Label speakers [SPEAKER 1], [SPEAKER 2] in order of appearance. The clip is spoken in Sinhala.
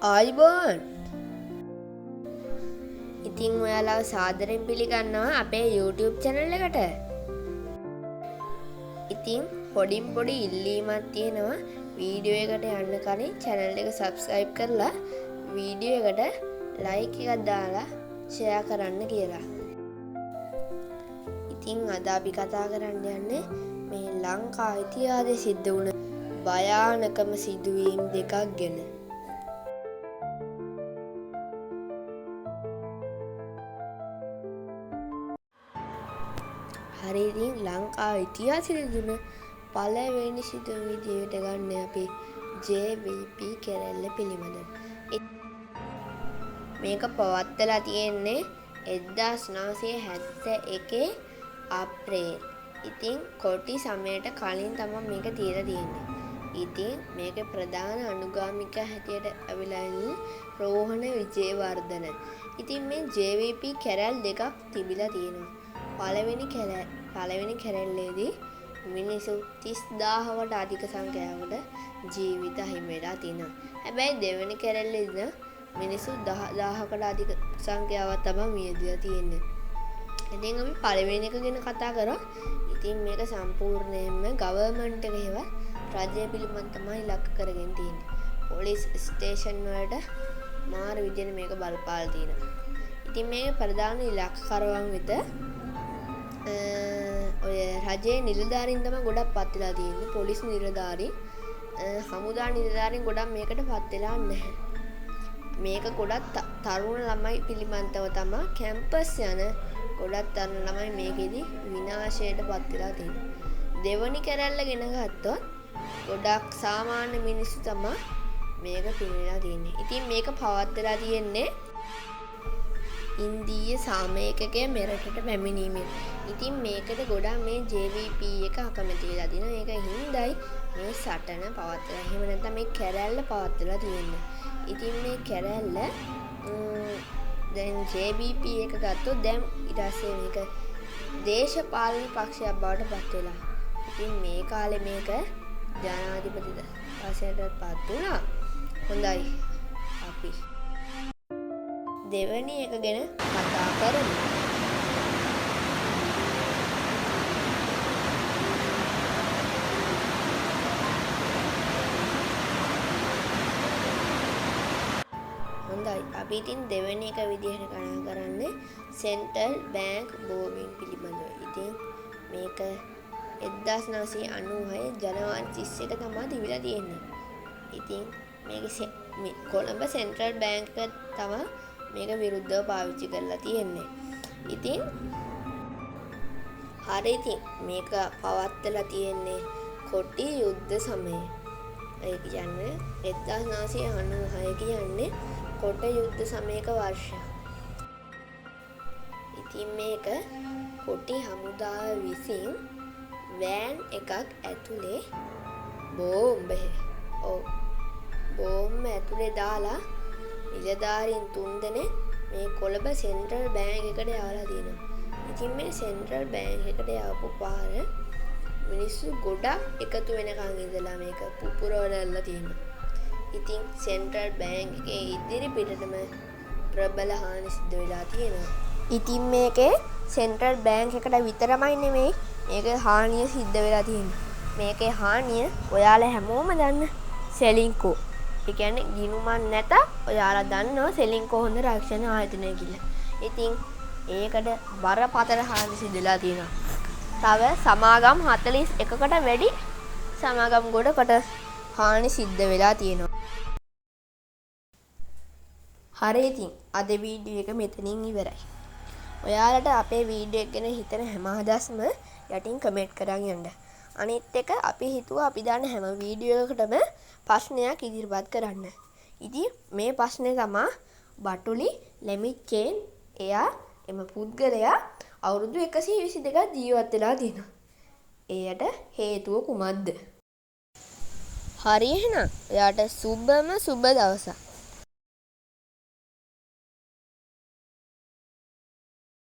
[SPEAKER 1] ආයිබෝන් ඉතින් ඔයාලා සාදරයෙන් පිළිගන්නවා අපේ YouTube channel එකට. ඉතින් පොඩි ඉල්ලීමක් තියෙනවා වීඩියෝ එකට යන්න කලින් channel එක subscribe කරලා වීඩියෝ එකට like එකක් දාලා share කරන්න කියලා. ඉතින් අද අපි කතා කරන්න යන්නේ මේ ලංකා ඉතිහාසයේ සිද්ධ වුණ භයානකම සිදුවීම් දෙකක් ගැන. හරි ඉතින් ලංකා ඉතිහාසයේ දුන පළවෙනි සිදුවීම විදියට ගන්න අපි JVP කැරැල්ල පිළිබඳව. මේක පවත්වලා තියෙන්නේ 1971 අප්‍රේල්. ඉතින් කොටි සමයට කලින් තමයි මේක තියලා තියෙන්නේ. ඉතින් මේකේ ප්‍රධාන අනුගාමිකයා හැටියට ඇවිල්ලා ඉන්නේ රෝහණ විජේවර්ධන. ඉතින් මේ JVP කැරැල් දෙකක් තිබිලා තියෙනවා. පළවෙනි කැරැල්ලේදී මිනිසු 30000කට අධික සංඛ්‍යාවකට ජීවිත හිමි වෙලා තිනවා. හැබැයි දෙවෙනි කැරැල්ලේදී මිනිසු 10000කට අධික සංඛ්‍යාවක් තමයි මියදලා තියෙන්නේ. ඉතින් අපි පළවෙනි එක ගැන කතා කරා. ඉතින් මේක සම්පූර්ණයෙන්ම ගවර්න්මන්ට් එක හේව රජය පිළිබඳ තමයි ඉලක්ක කරගෙන තියෙන්නේ. පොලිස් ස්ටේෂන් වලට මාර විදියට මේක බලපාලා තියෙනවා. ඉතින් මේකේ ප්‍රධාන ඉලක්කකරුවන් වෙත ඔය රජයේ නිලධාරීන් තමයි ගොඩක් පත් වෙලා තියෙන්නේ. පොලිස් නිලධාරීන්, හමුදා නිලධාරීන් ගොඩක් මේකට පත් වෙලා නැහැ. මේක ගොඩක් තරුණ ළමයි පිළිබඳව තමයි කැම්පස් යන ගොඩක් තරුණ ළමයි මේකෙදි විනාශයට පත් වෙලා තියෙන්නේ. දෙවනි කැරැල්ල ගෙන ගත්තොත් ගොඩක් සාමාන්‍ය මිනිස්සු තමයි මේක පිළිලා තියෙන්නේ. ඉතින් මේක පවත්වලා තියෙන්නේ ඉන්දීය සාමයකගේ මෙරටට පැමිණීමෙන්. ඉතින් මේකට ගොඩක් මේ JVP එක අකමැති වෙලා දිනවා. ඒක හින්දායි මේ සටන පවත්වලා. එහෙම නැත්නම් මේ කැරැල්ල පවත්වලා තියෙන්නේ. ඉතින් මේ කැරැල්ල දැන් JVP එක ගත්තොත් දැන් ඊට පස්සේ මේක දේශපාලන පක්ෂයක් බවට පත් වෙලා. ඉතින් මේ කාලේ මේක ජනාධිපති පක්ෂයට පත් වුණා. හොඳයි. අපි දෙවැනි එක ගැන කතා කරමු. හොඳයි. අපි ඉතින් දෙවැනි එක විදිහට ගණන් කරන්නේ සෙන්ට්‍රල් බැංක් බෝමින් පිළිබඳව. ඉතින් මේක 1996 ජනවාරි 31 තමයි තිබිලා තියෙන්නේ. ඉතින් මේක කොළඹ සෙන්ට්‍රල් බැංක් එක තමයි මේක විරුද්ධව පාවිච්චි කරලා තියෙන්නේ. ඉතින් හරි ඉතින් මේක පවත්වලා තියෙන්නේ කොටි යුද්ධ සමයේ. ඒ කියන්නේ 1996 කියන්නේ කොට යුද්ධ සමයක වර්ෂය. ඉතින් මේක කොටි හමුදාව විසින් වෑන් එකක් ඇතුලේ බෝම්බ ඇතුලේ දාලා නිලධාරීන් 3 දෙනෙක් මේ කොළඹ සෙන්ට්‍රල් බැංක් එකට යවලා තියෙනවා. ඉතින් මේ සෙන්ට්‍රල් බැංක් එකට යවපු පාර මිනිස්සු ගොඩක් එකතු වෙනකන් ඉඳලා මේක පුපුරවලා තියෙනවා. ඉතින් සෙන්ට්‍රල් බැංක් එකේ ඉදිරි පිටටම ප්‍රබල හානි සිද්ධ වෙලා තියෙනවා. ඉතින් මේකේ සෙන්ට්‍රල් බැංක් එකට විතරමයි නෙමෙයි මේක හානිය සිද්ධ වෙලා තියෙන්නේ. මේකේ හානිය ඔයාලා හැමෝම දන්න සෙලින්කෝ. ඒ කියන්නේ ගිණුමක් නැත ඔයාලා දන්නවා සෙලින්කෝ හොඳ රක්ෂණ ආයතනය කියලා. ඉතින් ඒකට බරපතල හානි සිදුලා තියෙනවා. තව සමාගම් 41කට වැඩි සමාගම් ගොඩකට හානි සිද්ධ වෙලා තියෙනවා. හරි ඉතින් අද වීඩියෝ එක මෙතනින් ඉවරයි. ඔයාලට අපේ වීඩියෝ එක ගැන හිතන හැම අදහසම යටින් කමෙන්ට් කරන් යන්න. අනිත් එක අපි හිතුවා අපි දාන හැම වීඩියෝ එකකටම ප්‍රශ්නයක් ඉදිරිපත් කරන්න. ඉතින් මේ ප්‍රශ්නේ තමයි බටුලි ලෙමිච්චෙන් එයා එම පුද්ගලයා අවුරුදු 122ක් ජීවත් වෙලා තියෙනවා. එයට හේතුව කුමක්ද? හරි එහෙනම් එයාට සුබම සුබ දවසක්.